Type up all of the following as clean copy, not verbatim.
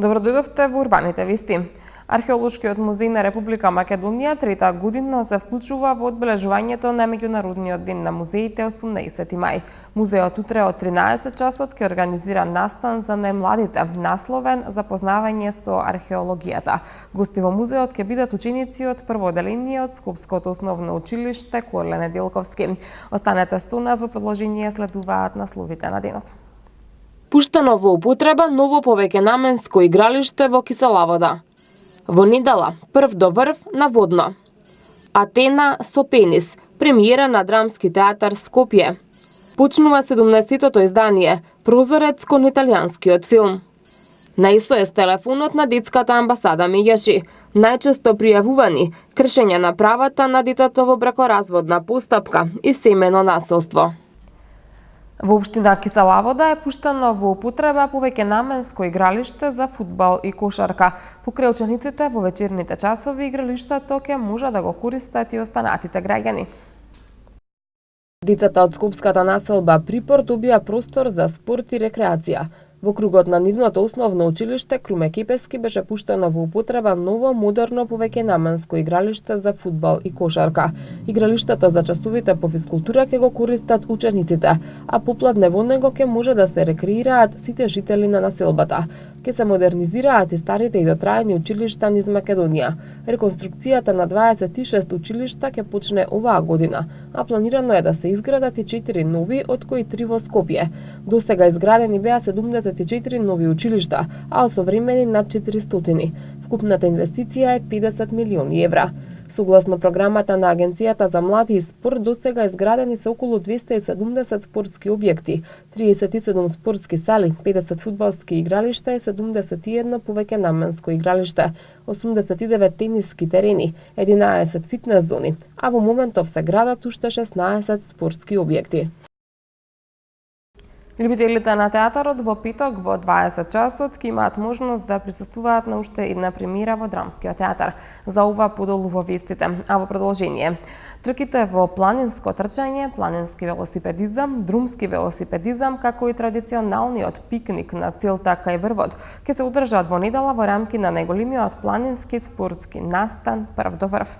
Добро дојдовте во урбаните вести. Археолошкиот музеј на Република Македонија трета година се вклучува во одбележувањето на Меѓународниот ден на музеите 18 мај. Музеот утре од 13 часот ќе организира настан за најмладите, насловен Запознавање со археологијата. Гости во музеот ќе бидат ученици од прво оделение од Скопското основно училиште Корле Неделковски. Останете со нас, во продолжение следуваат насловите на денот. Пуштено во употреба ново повеќенаменско игралиште во Киселавода. Во недела, прв до врв на водно. Атена со пенис, премиера на Драмски театар Скопје. Почнува 17-тото издание, прозорец кон италијанскиот филм. На СОС телефонот на детската амбасада меѓаши најчесто пријавувани кршење на правата на детето во бракоразводна постапка и семено насилство. Во општина Киселавода е пуштено во употреба повеќенаменско игралиште за фудбал и кошарка. Покрај учениците во вечерните часови игралиштето ќе може да го користат и останатите граѓани. Децата од скопската населба Припор добија простор за спорт и рекреација. Во кругот на нивното основно училиште Круме Кипески беше пуштено во употреба ново модерно повеќенаменско игралиште за фудбал и кошарка. Игралиштето за часовите по физкултура ќе го користат учениците, а попладне во него ќе може да се рекреираат сите жители на населбата. Ќе се модернизираат и старите и дотраени училишта низ Македонија. Реконструкцијата на 26 училишта ќе почне оваа година, а планирано е да се изградат и 4 нови, од кои 3 во Скопје. Досега изградени беа 74 нови училишта, а осовремени над 400. Вкупната инвестиција е 50 милиони евра. Согласно програмата на Агенцијата за млади и спорт, досега изградени се околу 270 спортски објекти, 37 спортски сали, 50 фудбалски игралишта и 71 повеќенаменско игралиште, 89 тениски терени, 11 фитнес зони, а во моментов се градат уште 16 спортски објекти. Љубителите на театарот во петок во 20 часот ќе имаат можност да присуствуваат на уште една премиера во Драмскиот театар. За ова подолу во вестите, а во продолжение. Трките во планинско трчање, планински велосипедизам, друмски велосипедизам, како и традиционалниот пикник на целта кај врвот, ќе се одржат во недела во рамки на најголемиот планински спортски настан прв до врв.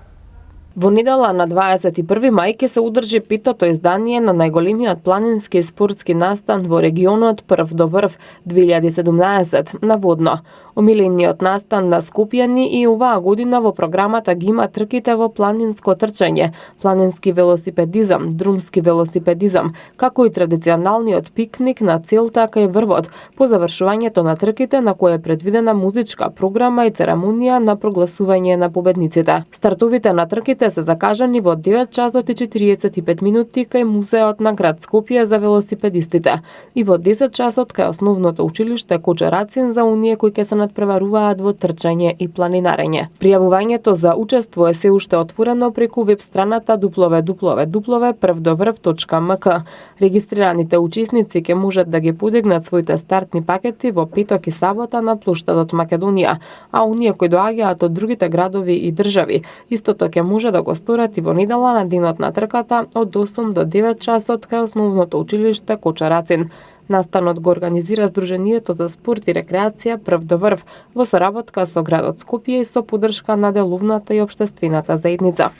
Во недела на 21 мај ќе се одржи петото издание на најголемиот планински спортски настан во регионот прв до врв 2017 на водно. Омилениот настан на скопјани и оваа година во програмата ги има трките во планинско трчање, планински велосипедизам, друмски велосипедизам, како и традиционалниот пикник на целта кај врвот, по завршувањето на трките на која е предвидена музичка програма и церемонија на прогласување на победниците. Стартовите на трките се закажани во 9 часот и 45 минути кај музеот на град Скопје за велосипедистите и во 10 часот кај основното училиште Кочо Рацин за оние кои ќе се надпреваруваат во трчање и планинарење. Пријавувањето за учество е се уште отворено преку веб страната www.prvdovрв.mk. Регистрираните учесници ќе можат да ги подигнат своите стартни пакети во петок и сабота на плоштадот Македонија, а оние кои доаѓаат од другите градови и држави, истото ќе може да го сторат и во недела на денот на трката од 8 до 9 часот кај основното училиште Кочо Рацин. Настанот го организира Сдруженијето за спорт и рекреација прв до врв во соработка со градот Скопје и со поддршка на деловната и општествената заедница.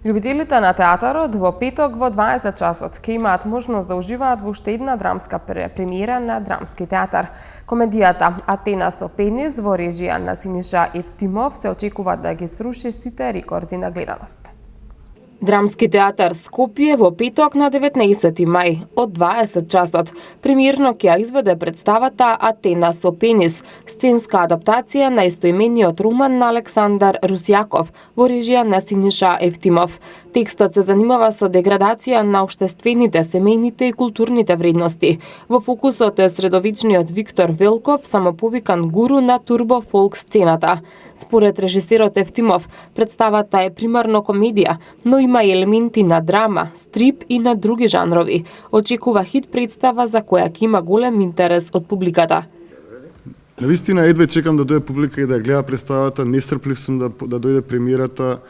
Љубителите на театарот во петок во 20 часот ќе имаат можност да уживаат во уште една драмска премиера на Драмски театар. Комедијата Атена со пенис во режија на Синиша Евтимов се очекува да ги сруши сите рекорди на гледаност. Драмски театар Скопје во петок на 19 мај од 20 часот премиерно ќе ја изведе представата Атена со пенис, сценска адаптација на истоимениот роман на Александар Русјаков во режија на Синиша Евтимов. Текстот се занимава со деградација на општествените, семејните и културните вредности. Во фокусот е средовечниот Виктор Велков, самоповикан гуру на турбо-фолк сцената. Според режисерот Евтимов, представата е примарно комедија, но има и елементи на драма, стрип и на други жанрови. Очекува хит представа за која ќе има голем интерес од публиката. Навистина едва чекам да дојде публика и да ја гледа представата, нестрплив сум да дојде премиерата.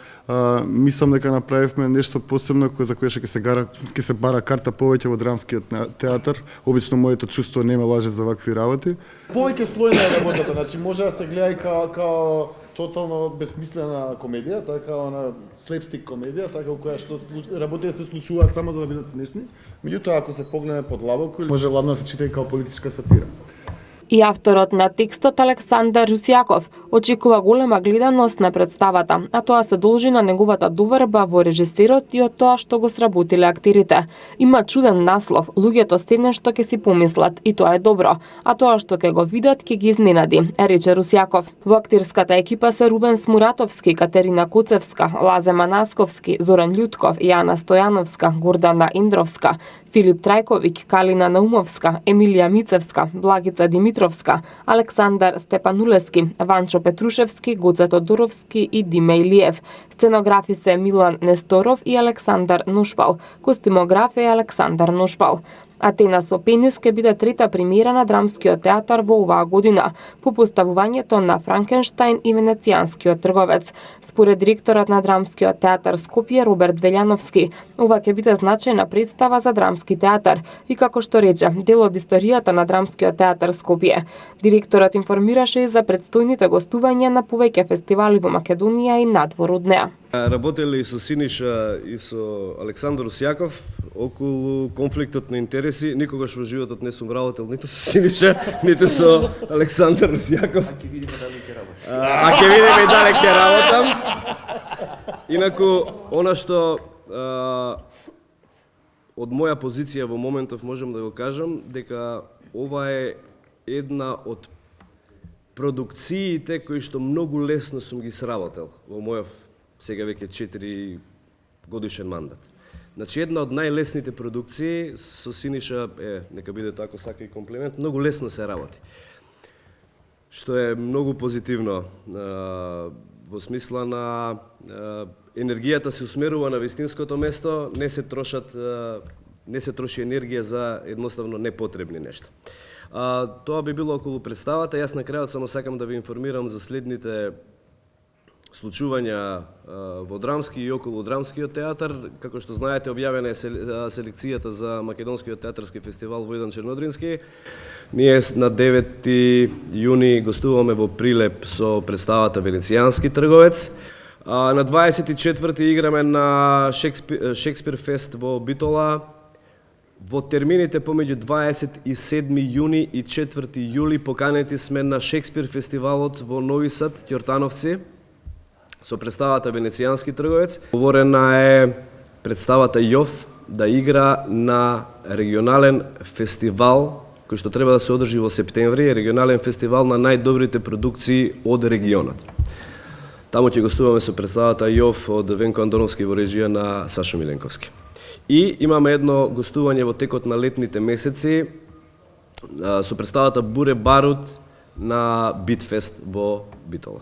Мислам дека направивме нешто посебно за кое ќе се бара карта повеќе во драмскиот театар. Обично моето чувство не ме лаже за вакви работи. Повеќе слојна е работата, значи може да се гледа и као тотално безсмислена комедија, така она слепстик комедија, така во која што работите се случуваат само за да бидат смешни. Меѓутоа ако се погледне подлабоко, може ладно да се чита и као политичка сатира. И авторот на текстот Александар Русјаков очекува голема гледаност на представата, а тоа се должи на неговата доверба во режисерот и од тоа што го сработиле актерите. Има чуден наслов, луѓето седне што ќе си помислат и тоа е добро, а тоа што ќе го видат ќе ги изненади, рече Русјаков. Во актерската екипа се Рубен Смуратовски, Катерина Коцевска, Лазе Манасковски, Зоран Љутков, Јана Стојановска, Гордана Индровска, Филип Трајковиќ, Калина Наумовска, Емилија Мицевска, Благица Димитровска, Александар Степанулески, Ванчо Петрушевски, Гоце Тодоровски и Диме Илиев. Сценографи се Милан Несторов и Александар Ношпал. Костимограф е Александар Ношпал. Атена со пенис ќе биде трета премиера на драмскиот театар во оваа година, по поставувањето на Франкенштајн и Венецијанскиот трговец. Според директорот на драмскиот театар Скопје Роберт Велјановски, ова ќе биде значајна представа за драмски театар и како што рече, дел од историјата на драмскиот театар Скопје. Директорот информираше и за предстојните гостувања на повеќе фестивали во Македонија и надвор од неа. Работеле и со Синиша и со Александар Русјаков околу конфликтот на интереси. Никогаш во животот не сум работел ниту со Синиша, ниту со Александар Русјаков. А ќе видиме дали ќе работам. Инаку, она што од моја позиција во моментов можам да го кажам, дека ова е една од продукциите кои што многу лесно сум ги сработел во мојов сега веќе 4 годишен мандат. Значи, една од најлесните продукции со Синиша, нека биде тако сака и комплимент, многу лесно се работи. Што е многу позитивно во смисла на енергијата се усмерува на вистинското место, не се троши енергија за едноставно непотребни нешта. Тоа би било околу представата. Јас на крајот само сакам да ви информирам за следните случувања во драмски и околу драмскиот театар. Како што знаете, објавена е селекцијата за Македонскиот театарски фестивал Војдан Чернодрински. Ние на 9 јуни гостуваме во Прилеп со представата Венецијански трговец. На 24 играме на Шекспир фест во Битола. Во термините помеѓу 27 јуни и 4 јули поканети сме на Шекспир фестивалот во Нови Сад, Ќортановци, со представата Венецијански трговец. Говорена е представата Јов да игра на регионален фестивал кој што треба да се одржи во септември, регионален фестивал на најдобрите продукции од регионот. Таму ќе гостуваме со представата Јов од Венко Андоновски во режија на Сашо Миленковски. И имаме едно гостување во текот на летните месеци со представата Буре Барут на Битфест во Битола.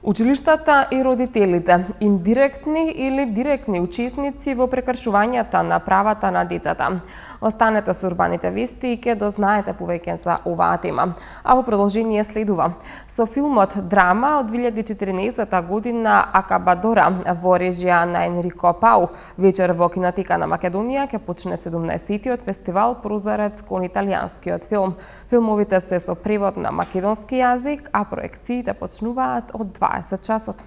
Училиштата и родителите, индиректни или директни учесници во прекршувањата на правата на децата. Останете со урбаните вести и ќе дознаете повеќе за оваа тема. А во продолжение следува. Со филмот Драма од 2014 година Акабадора во режија на Енрико Пау, вечер во Кинотека на Македонија ќе почне 17-тиот фестивал Прозорец кон италијанскиот филм. Филмовите се со превод на македонски јазик, а проекциите почнуваат од 20 часот.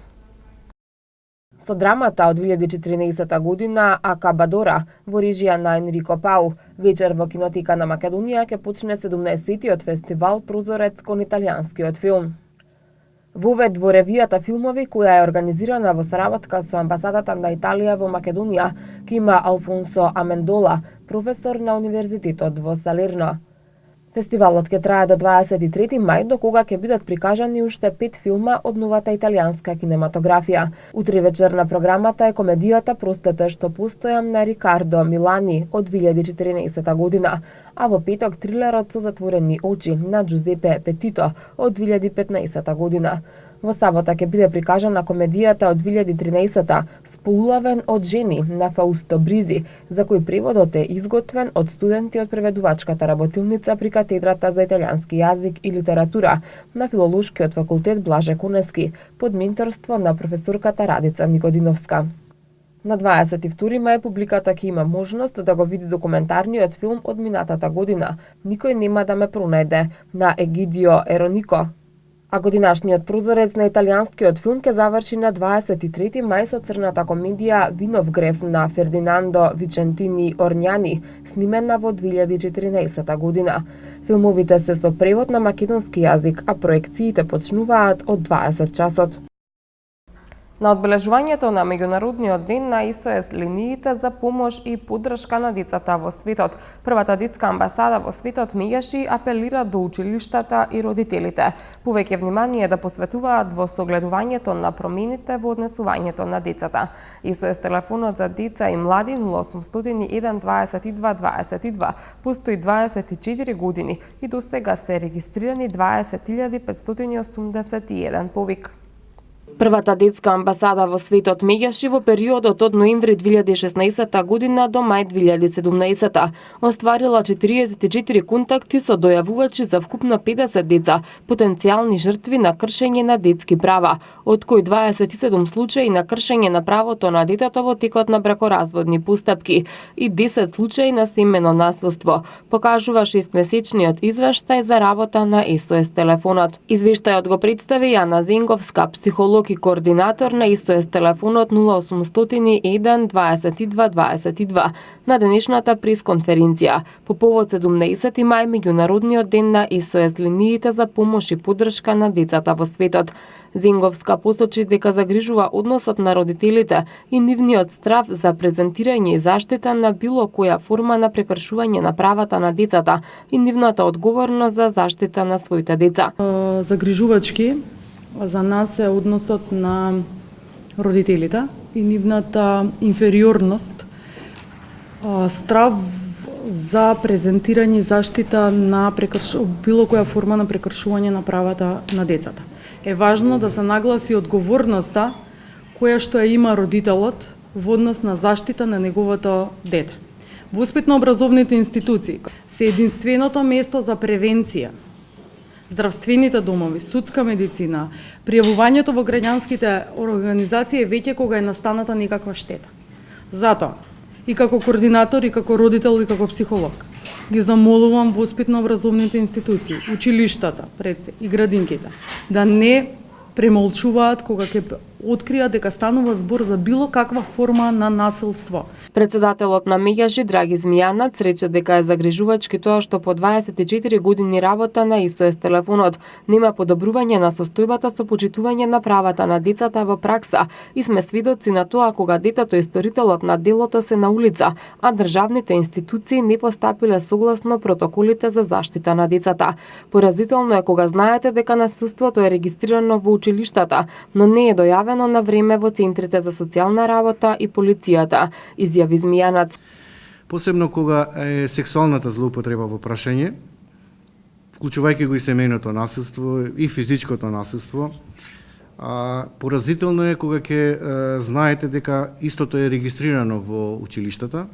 Со драмата од 2014 година Акабадора во режија на Енрико Пау, вечер во Кинотека на Македонија ќе почне 17-тиот фестивал Прозорец кон италијанскиот филм. Вовед во ревијата филмови, која е организирана во соработка со амбасадата на Италија во Македонија, ќе има Алфонсо Амендола, професор на Универзитетот во Салерно. Фестивалот ќе трае до 23 мај, до кога ќе бидат прикажани уште 5 филма од новата италијанска кинематографија. Утре вечер на програмата е комедијата Простете што постојам на Рикардо Милани од 2014 година, а во петок трилерот Со затворени очи на Джузепе Петито од 2015 година. Во сабота ќе биде прикажана комедијата од 2013-та "Споулавен од жени" на Фаусто Бризи, за кој преводот е изготвен од студенти од преведувачката работилница при катедрата за италијански јазик и литература на Филолошкиот факултет Блаже Конески под менторство на професорката Радица Никодиновска. На 22 мај публиката ќе има можност да го види документарниот филм од минатата година "Никој нема да ме пронајде" на Егидио Еронико. А годинашниот прозорец на италијанскиот филм ќе заврши на 23 мај со црната комедија "Винов греф" на Фердинандо Вичентини Орњани, снимена во 2014 година. Филмовите се со превод на македонски јазик, а проекциите почнуваат од 20 часот. На одбележувањето на Меѓународниот ден на СОС линиите за помош и поддршка на децата во светот, првата детска амбасада во светот Меѓаши апелира до училиштата и родителите повеќе внимание да посветуваат во согледувањето на промените во однесувањето на децата. СОС телефонот за деца и млади 0800 1 22 22 постои 24 години и до сега се регистрирани 20.581 повик. Првата детска амбасада во светот Меѓаши во периодот од ноември 2016 година до мај 2017 остварила 44 контакти со дојавувачи за вкупно 50 деца, потенцијални жртви на кршење на детски права, од кои 27 случаи на кршење на правото на детето во текот на бракоразводни постапки и 10 случаи на семено насилство, покажува 6-месечниот извештај за работа на СОС телефонот. Извештајот го представи Јана Зенговска, психолог и координатор на СОС телефонот 0800 1 22 22 на денешната пресконференција по повод 17 мај Меѓународниот ден на СОС линиите за помош и поддршка на децата во светот. Зенговска посочи дека загрижува односот на родителите и нивниот страв за презентирање и заштита на било која форма на прекршување на правата на децата и нивната одговорност за заштита на своите деца. Загрижувачки за нас е односот на родителите и нивната инфериорност, страв за презентирање и заштита на било која форма на прекршување на правата на децата. Е важно да се нагласи одговорноста која што ја има родителот во однос на заштита на неговото дете. Воспитно-образовните институции се единственото место за превенција. Здравствените домови, судска медицина, пријавувањето во граѓанските организации е веќе кога е настаната некаква штета. Затоа, и како координатор, и како родител, и како психолог, ги замолувам воспитно-образовните институции, училиштата, и градинките, да не премолчуваат кога ќе откријат дека станува збор за било каква форма на насилство. Председателот на Меѓаши Драги Змијанац рече дека е загрижувачки тоа што по 24 години работа на СОС телефонот нема подобрување на состојбата со почитување на правата на децата во пракса и сме сведоци на тоа кога детето и сторителот на делото се на улица, а државните институции не постапиле согласно протоколите за заштита на децата. Поразително е кога знаете дека насилството е регистрирано во училиштата, но не е дојавено на време во центрите за социјална работа и полицијата, изјави Змијанац. Посебно кога е сексуалната злоупотреба во прашање, вклучувајќи го и семејното насилство и физичкото насилство. Поразително е кога ќе знаете дека истото е регистрирано во училиштата,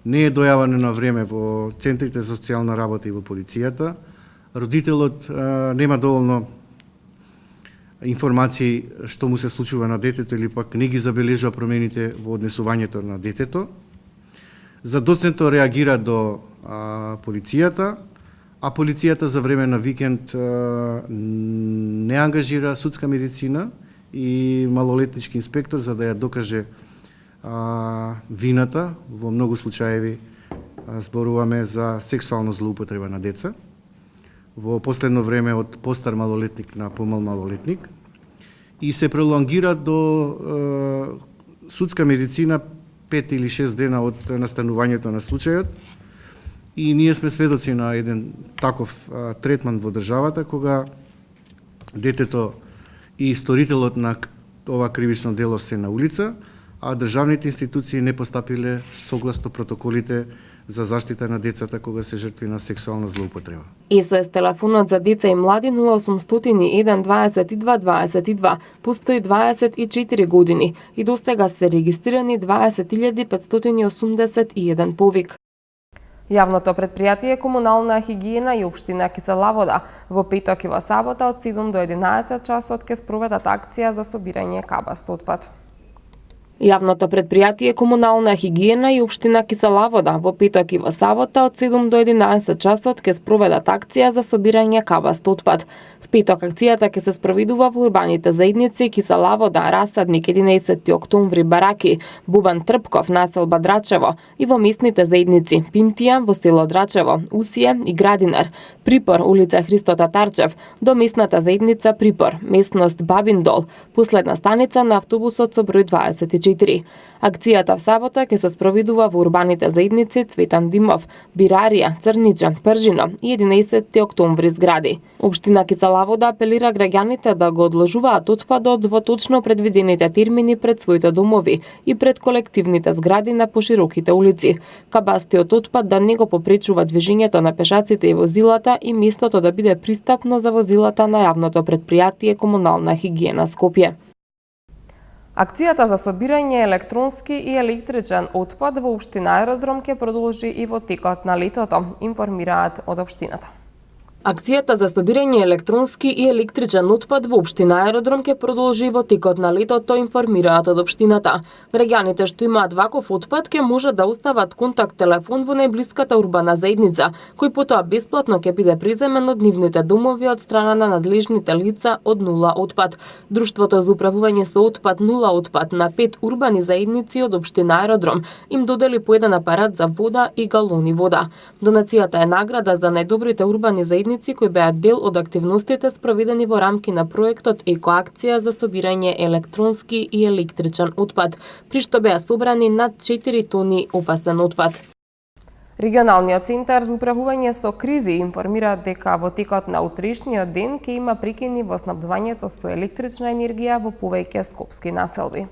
не е дојавено на време во центрите за социјална работа и во полицијата, родителот нема доволно информации што му се случува на детето или пак не ги забележува промените во однесувањето на детето. Задоцнето реагира до полицијата, а полицијата за време на викенд не ангажира судска медицина и малолетнички инспектор за да ја докаже вината. Во многу случаеви зборуваме за сексуална злоупотреба на деца. Во последно време од постар малолетник на помал малолетник и се пролонгира до судска медицина 5 или 6 дена од настанувањето на случајот и ние сме сведоци на еден таков третман во државата кога детето и сторителот на ова кривично дело се на улица, а државните институции не постапиле согласно протоколите за заштита на децата кога се жртви на сексуална злоупотреба. СОС телефонот за деца и млади 0801 22 22 постои 24 години и до сега се регистрирани 20.581 повик. Јавното предпријатие Комунална хигиена и Општина Кисела вода во петок и во сабота од 7 до 11 часот ке спроведат акција за собирање кабаст отпад. Јавното предпријатие Комунална хигиена и Општина Кисела вода во петок и во сабота од 7 до 11 часот ке спроведат акција за собирање кабаст отпад. В петок акцијата ќе се спроведува во урбаните заедници Кисела вода, Расадник, 11 октомври, Бараки, Бубан Трпков, населба Драчево и во местните заедници Пинтија во село Драчево, Усије и Градинар, Припор, улица Христо Татарчев, до местната заедница Припор, местност Бабиндол, последна станица на автобусот со број 24. Акцијата в сабота ќе се спроведува во урбаните заедници Цветан Димов, Бирарија, Црниче, Пржино и 11 октомври згради. Општина Кисела вода апелира граѓаните да го одложуваат отпадот во точно предвидените термини пред своите домови и пред колективните згради на пошироките улици. Кабастиот отпад да не го попречува движењето на пешаците и возилата и местото да биде пристапно за возилата на јавното предпријатие Комунална хигиена Скопје. Акцијата за собирање електронски и електричен отпад во Општина Аеродром ќе продолжи и во текот на летото, информираат од Општината. Акцијата за собирање електронски и електричен отпад во Општина Аеродром ќе продолжи во текот на летото, информираат од Општината. Граѓаните што имаат ваков отпад ќе може да остават контакт телефон во најблиската урбана заедница, кој потоа бесплатно ќе биде приземен од нивните домови од страна на надлежните лица од Нула отпад. Друштвото за управување со отпад Нула отпад на 5 урбани заедници од Општина Аеродром им додели по еден апарат за вода и галони вода. Донацијата е награда за најдобрите урбани заедници кои беа дел од активностите спроведени во рамки на проектот Екоакција за собирање електронски и електричен отпад, при што беа собрани над 4 тони опасен отпад. Регионалниот центар за управување со кризи информира дека во текот на утрешниот ден ќе има прекини во снабдувањето со електрична енергија во повеќе скопски населби.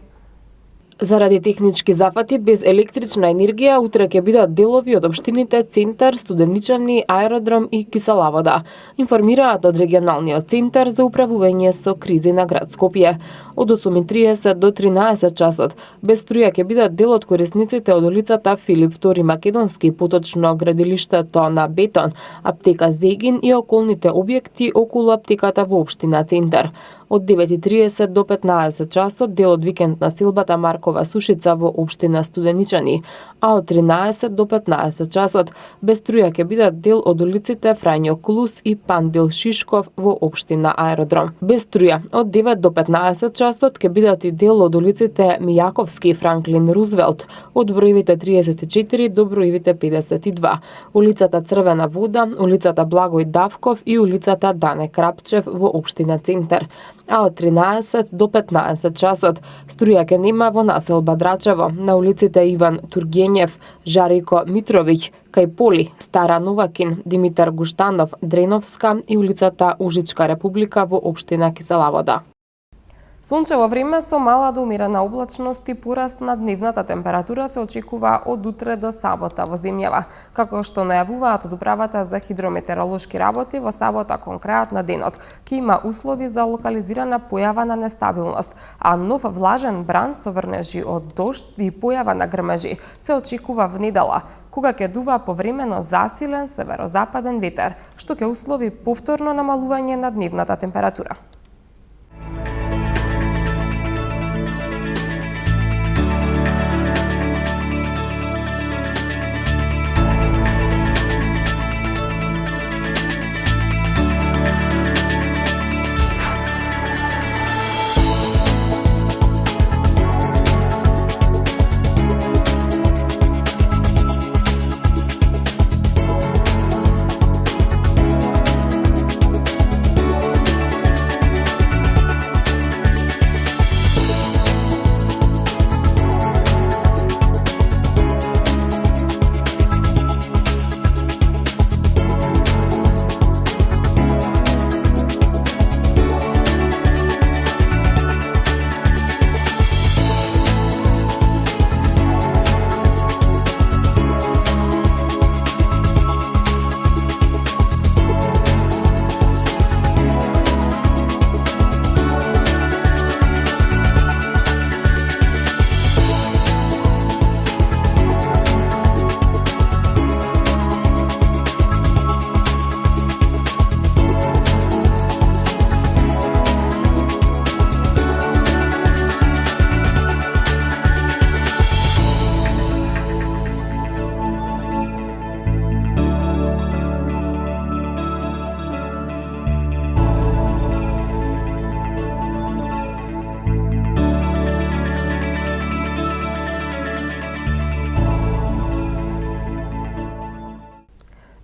Заради технички зафати без електрична енергија, утре ќе бидат делови од општините Центар, Студеничани, Аеродром и Кисела вода, информираат од Регионалниот центар за управување со кризи на град Скопје. Од 8:30 до 13 часот без струја ќе бидат дел од корисниците од улицата Филип II Македонски, поточно градилиштето на Бетон, аптека Зегин и околните објекти околу аптеката во општина Центар. Од 9:30 до 15 часот дел од викенд населбата Маркова Сушица во општина Студеничани, а од 13 до 15 часот без струја ќе бидат дел од улиците Фрањо Клус и Пандил Шишков во општина Аеродром. Без струја од 9 до 15 часот ќе бидат и дел од улиците Мијаковски и Франклин Рузвелт, од бројвите 34 до бројвите 52, улицата Црвена вода, улицата Благој Давков и улицата Дане Крапчев во општина Центар. А од 13 до 15 часот струја ќе нема во населба Драчево, на улиците Иван Тургенјев, Жарико Митровиќ, Кајполи, Стара Новакин, Димитар Гуштанов, Дреновска и улицата Ужичка Република во општина Кисела вода. Сончево време со мала до умерена облачност и пораст на дневната температура се очекува од утре до сабота во земјава. Како што најавуваат од Управата за хидрометеоролошки работи, во сабота кон крајот на денот ќе има услови за локализирана појава на нестабилност, а нов влажен бран со врнежи од дожд и појава на грмежи се очекува во недела, кога ќе дува повремено засилен северозападен ветер, што ќе услови повторно намалување на дневната температура.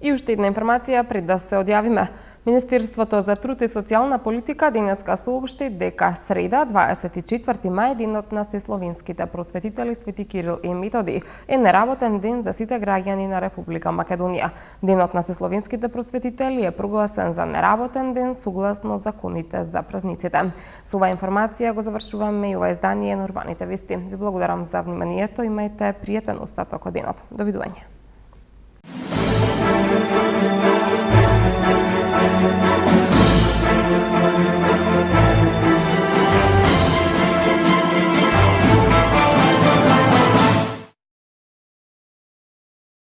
И уште една информација пред да се одјавиме. Министерството за труд и социјална политика денеска соопшти дека среда, 24 мај, денот на сесловенските просветители Свети Кирил и Методи, е неработен ден за сите граѓани на Република Македонија. Денот на сесловенските просветители е прогласен за неработен ден согласно законите за празниците. Со оваа информација го завршуваме и ова издание на Урбаните вести. Ви благодарам за вниманието, имајте пријатен остаток од денот. Довидување.